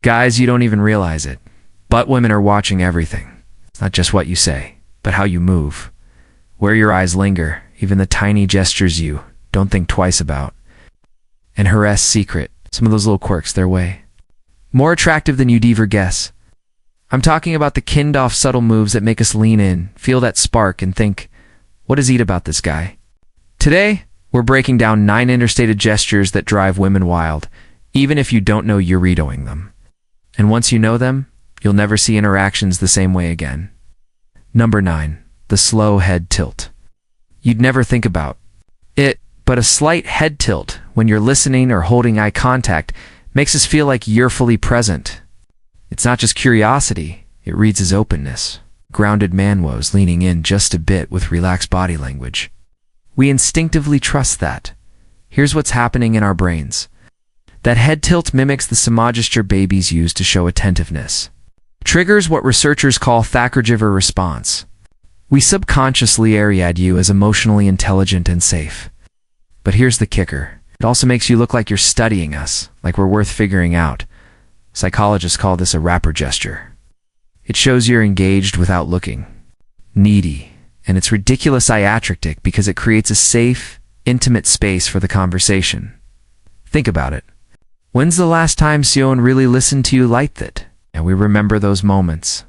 Guys, you don't even realize it, but women are watching everything. It's not just what you say, but how you move, where your eyes linger, even the tiny gestures you don't think twice about. And her secret, some of those little quirks their way. More attractive than you'd ever guess. I'm talking about the kinned-off subtle moves that make us lean in, feel that spark, and think, what is it about this guy? Today, we're breaking down 9 understated gestures that drive women wild, even if you don't know you're redoing them. And once you know them, you'll never see interactions the same way again. Number 9. The slow head tilt. You'd never think about it, but a slight head tilt when you're listening or holding eye contact makes us feel like you're fully present. It's not just curiosity, it reads as openness. Grounded manwos leaning in just a bit with relaxed body language. We instinctively trust that. Here's what's happening in our brains. That head tilt mimics the semagesture babies use to show attentiveness. Triggers what researchers call Thackergiver response. We subconsciously ariad you as emotionally intelligent and safe. But here's the kicker. It also makes you look like you're studying us, like we're worth figuring out. Psychologists call this a rapper gesture. It shows you're engaged without looking. Needy. And it's ridiculous iatrictic because it creates a safe, intimate space for the conversation. Think about it. When's the last time someone really listened to you like that? And we remember those moments.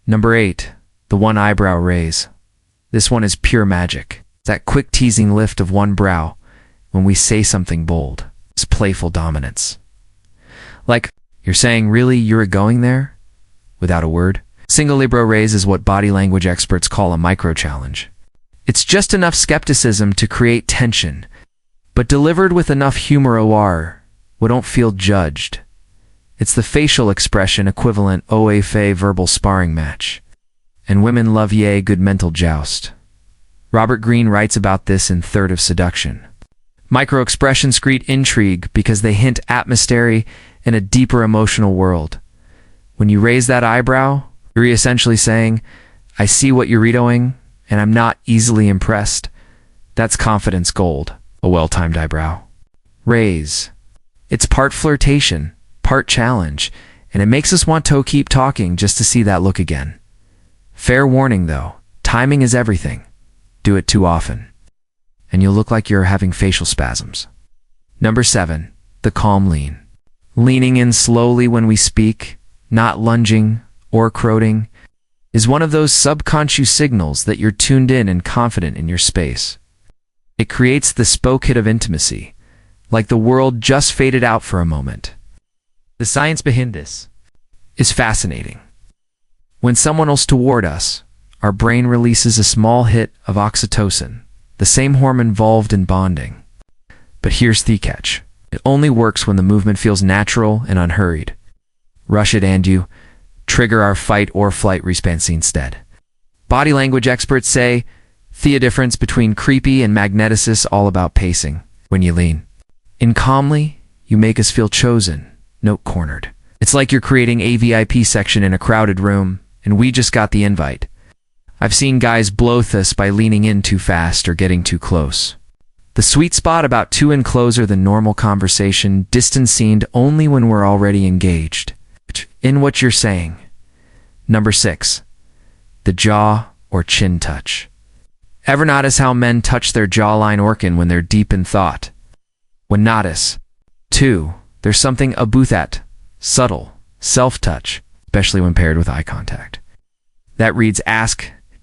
Number 8. The one eyebrow raise. This one is pure magic. That quick teasing lift of one brow when we say something bold. It's playful dominance. Like, you're saying, really, you're going there? Without a word. Single eyebrow raise is what body language experts call a micro-challenge. It's just enough skepticism to create tension, but delivered with enough humor we don't feel judged. It's the facial expression equivalent a verbal sparring match. And women love good mental joust. Robert Greene writes about this in Third of Seduction. Micro-expressions create intrigue because they hint at mystery and a deeper emotional world. When you raise that eyebrow, you're essentially saying, I see what you're redoing, and I'm not easily impressed. That's confidence gold, a well-timed eyebrow. Raise. It's part flirtation, part challenge, and it makes us want to keep talking just to see that look again. Fair warning though, timing is everything. Do it too often, and you'll look like you're having facial spasms. Number 7. The calm lean. Leaning in slowly when we speak, not lunging or crowing, is one of those subconscious signals that you're tuned in and confident in your space. It creates the spoke hit of intimacy, like the world just faded out for a moment. The science behind this is fascinating. When someone else toward us, our brain releases a small hit of oxytocin, the same hormone involved in bonding. But here's the catch. It only works when the movement feels natural and unhurried. Rush it and you trigger our fight or flight response instead. Body language experts say the difference between creepy and magneticist all about pacing. When you lean in calmly, you make us feel chosen, not cornered. It's like you're creating a VIP section in a crowded room, and we just got the invite. I've seen guys blow this by leaning in too fast or getting too close. The sweet spot about too in closer than normal conversation, distanced only when we're already engaged in what you're saying. Number 6. The jaw or chin touch. Ever notice how men touch their jawline organ when they're deep in thought? When notice, too, there's something about that subtle self-touch, especially when paired with eye contact. That reads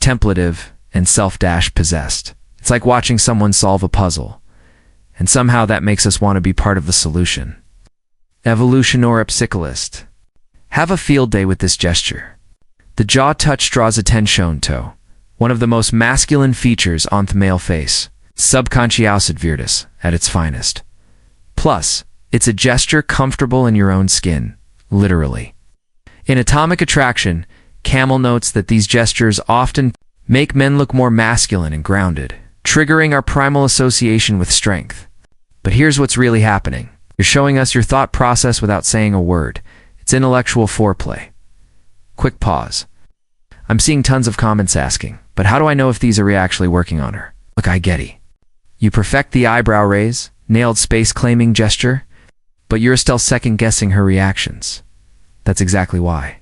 templative and self-possessed. It's like watching someone solve a puzzle, and somehow that makes us want to be part of the solution. Evolution or a psychologist. Have a field day with this gesture. The jaw touch draws attention to one of the most masculine features on the male face, subconscious virtus at its finest. Plus, it's a gesture comfortable in your own skin, literally. In Atomic Attraction, Camel notes that these gestures often make men look more masculine and grounded, triggering our primal association with strength. But here's what's really happening. You're showing us your thought process without saying a word. It's intellectual foreplay. Quick pause. I'm seeing tons of comments asking, but how do I know if these are actually working on her? Look, I get it. You perfect the eyebrow raise, nailed space-claiming gesture, but you're still second-guessing her reactions. That's exactly why.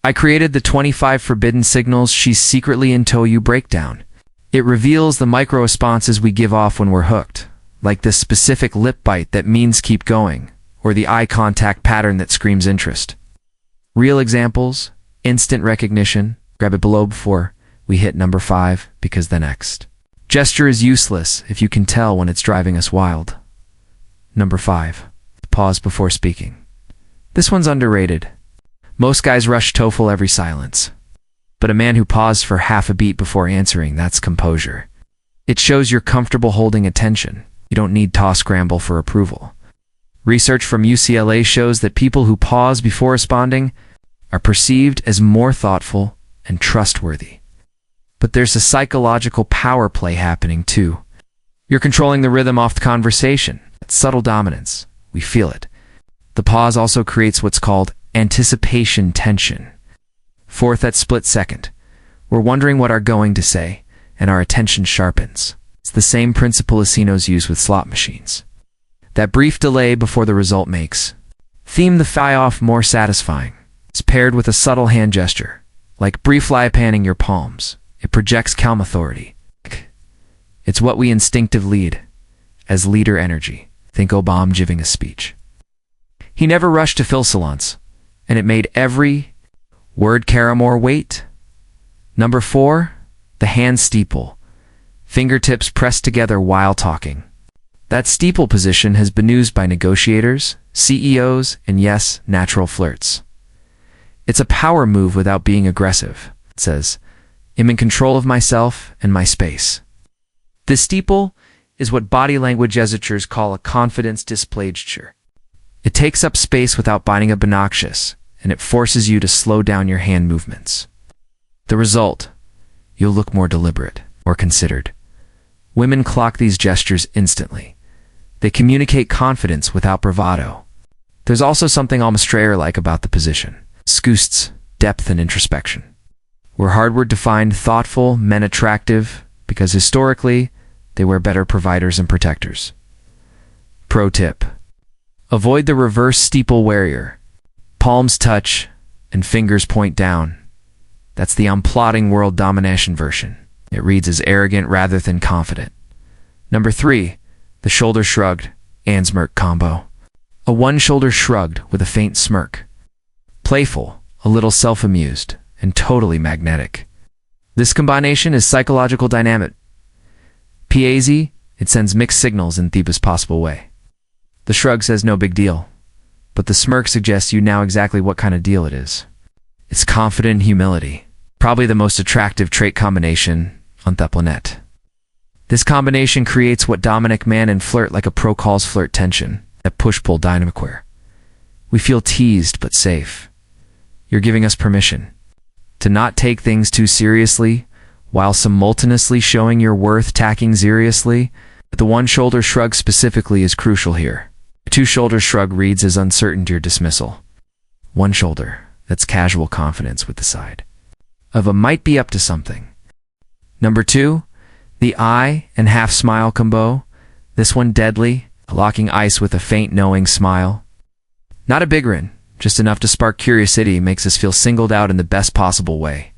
I created the 25 forbidden signals she's secretly into you breakdown. It reveals the micro-responses we give off when we're hooked, like this specific lip bite that means keep going, or the eye contact pattern that screams interest. Real examples, instant recognition, grab it below before we hit number 5 because the next gesture is useless if you can tell when it's driving us wild. Number 5. Pause before speaking. This one's underrated. Most guys rush TOEFL every silence. But a man who paused for half a beat before answering, that's composure. It shows you're comfortable holding attention. You don't need toss scramble for approval. Research from UCLA shows that people who pause before responding are perceived as more thoughtful and trustworthy. But there's a psychological power play happening too. You're controlling the rhythm off the conversation. It's subtle dominance. We feel it. The pause also creates what's called anticipation tension. Fourth, that split second. We're wondering what we're going to say, and our attention sharpens. It's the same principle casinos use with slot machines. That brief delay before the result makes the fly-off more satisfying. It's paired with a subtle hand gesture, like briefly panning your palms. It projects calm authority. It's what we instinctive lead as leader energy. Think Obama giving a speech. He never rushed to fill salons, and it made every word carry more weight. Number 4, the hand steeple. Fingertips pressed together while talking. That steeple position has been used by negotiators, CEOs, and yes, natural flirts. It's a power move without being aggressive. It says, I'm in control of myself and my space. The steeple is what body language experts call a confidence displaysure. It takes up space without being obnoxious, and it forces you to slow down your hand movements. The result, you'll look more deliberate, more considered. Women clock these gestures instantly. They communicate confidence without bravado. There's also something almost Strayer-like about the position. Scoosts, depth and introspection. We're hardware-defined, thoughtful, men attractive, because historically, they were better providers and protectors. Pro tip. Avoid the reverse steeple warrior. Palms touch and fingers point down. That's the unplotting world domination version. It reads as arrogant rather than confident. Number 3, the shoulder shrugged and smirk combo. A one shoulder shrugged with a faint smirk. Playful, a little self-amused, and totally magnetic. This combination is psychological dynamic. PAZ, it sends mixed signals in the best possible way. The shrug says no big deal, but the smirk suggests you know exactly what kind of deal it is. It's confident humility, probably the most attractive trait combination on the planet. This combination creates what Dominic man and flirt like a pro calls flirt tension, that push-pull dynamic where we feel teased but safe. You're giving us permission to not take things too seriously while simultaneously showing your worth tacking seriously. The one shoulder shrug specifically is crucial here. A two shoulder shrug reads as uncertainty or dismissal. One shoulder, that's casual confidence with the side of a might be up to something. Number 2, the eye and half smile combo. This one deadly, locking ice with a faint knowing smile. Not a big grin, just enough to spark curiosity, makes us feel singled out in the best possible way.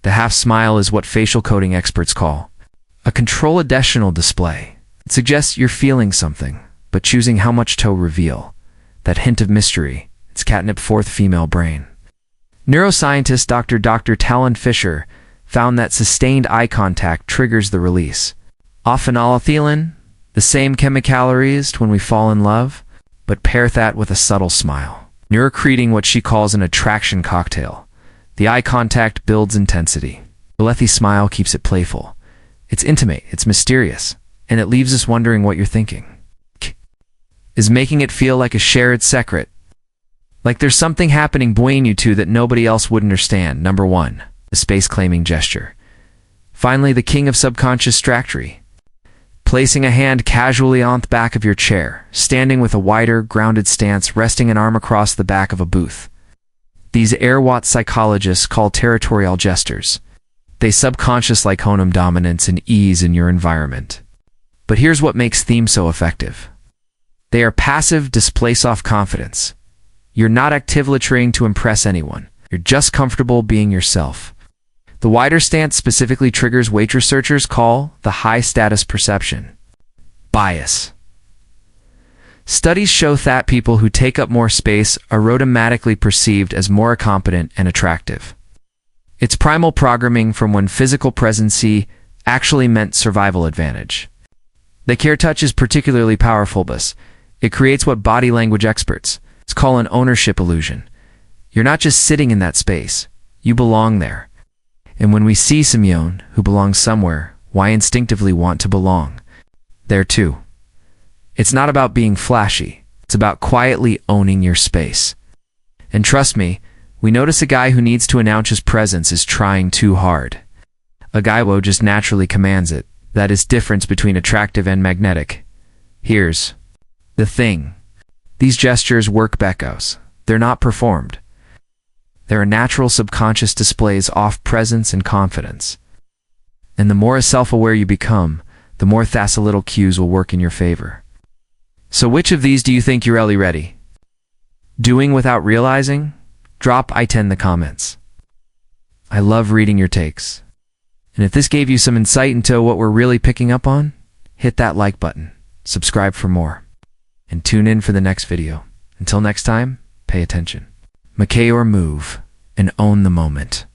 The half smile is what facial coding experts call a control additional display. It suggests you're feeling something, but choosing how much to reveal. That hint of mystery, it's catnip fourth female brain. Neuroscientist Dr. Talon Fisher found that sustained eye contact triggers the release of phenylethylamine, the same chemical released when we fall in love, but pair that with a subtle smile, creating what she calls an attraction cocktail. The eye contact builds intensity. The Lethy smile keeps it playful. It's intimate, it's mysterious, and it leaves us wondering what you're thinking. Is making it feel like a shared secret. Like there's something happening between you two that nobody else would understand. Number 1, the space-claiming gesture. Finally, the king of subconscious strategy. Placing a hand casually on the back of your chair, standing with a wider, grounded stance, resting an arm across the back of a booth. These Airwatt psychologists call territorial gestures. They subconscious like honum dominance and ease in your environment. But here's what makes theme so effective. They are passive displace off confidence. You're not actively trying to impress anyone. You're just comfortable being yourself. The wider stance specifically triggers what researchers call the high-status perception bias. Studies show that people who take up more space are automatically perceived as more competent and attractive. It's primal programming from when physical presence actually meant survival advantage. The care touch is particularly powerful, but it creates what body language experts call an ownership illusion. You're not just sitting in that space, you belong there. And when we see Simeon, who belongs somewhere, why instinctively want to belong there too. It's not about being flashy, it's about quietly owning your space. And trust me, we notice a guy who needs to announce his presence is trying too hard. A guy who just naturally commands it. That is difference between attractive and magnetic. Here's the thing. These gestures work beckos. They're not performed. They're a natural subconscious displays of presence and confidence. And the more self-aware you become, the more thasa little cues will work in your favor. So which of these do you think you're really ready? Doing without realizing? Drop I-10 in the comments. I love reading your takes. And if this gave you some insight into what we're really picking up on, hit that like button, subscribe for more, and tune in for the next video. Until next time, pay attention. McKay or move, and own the moment.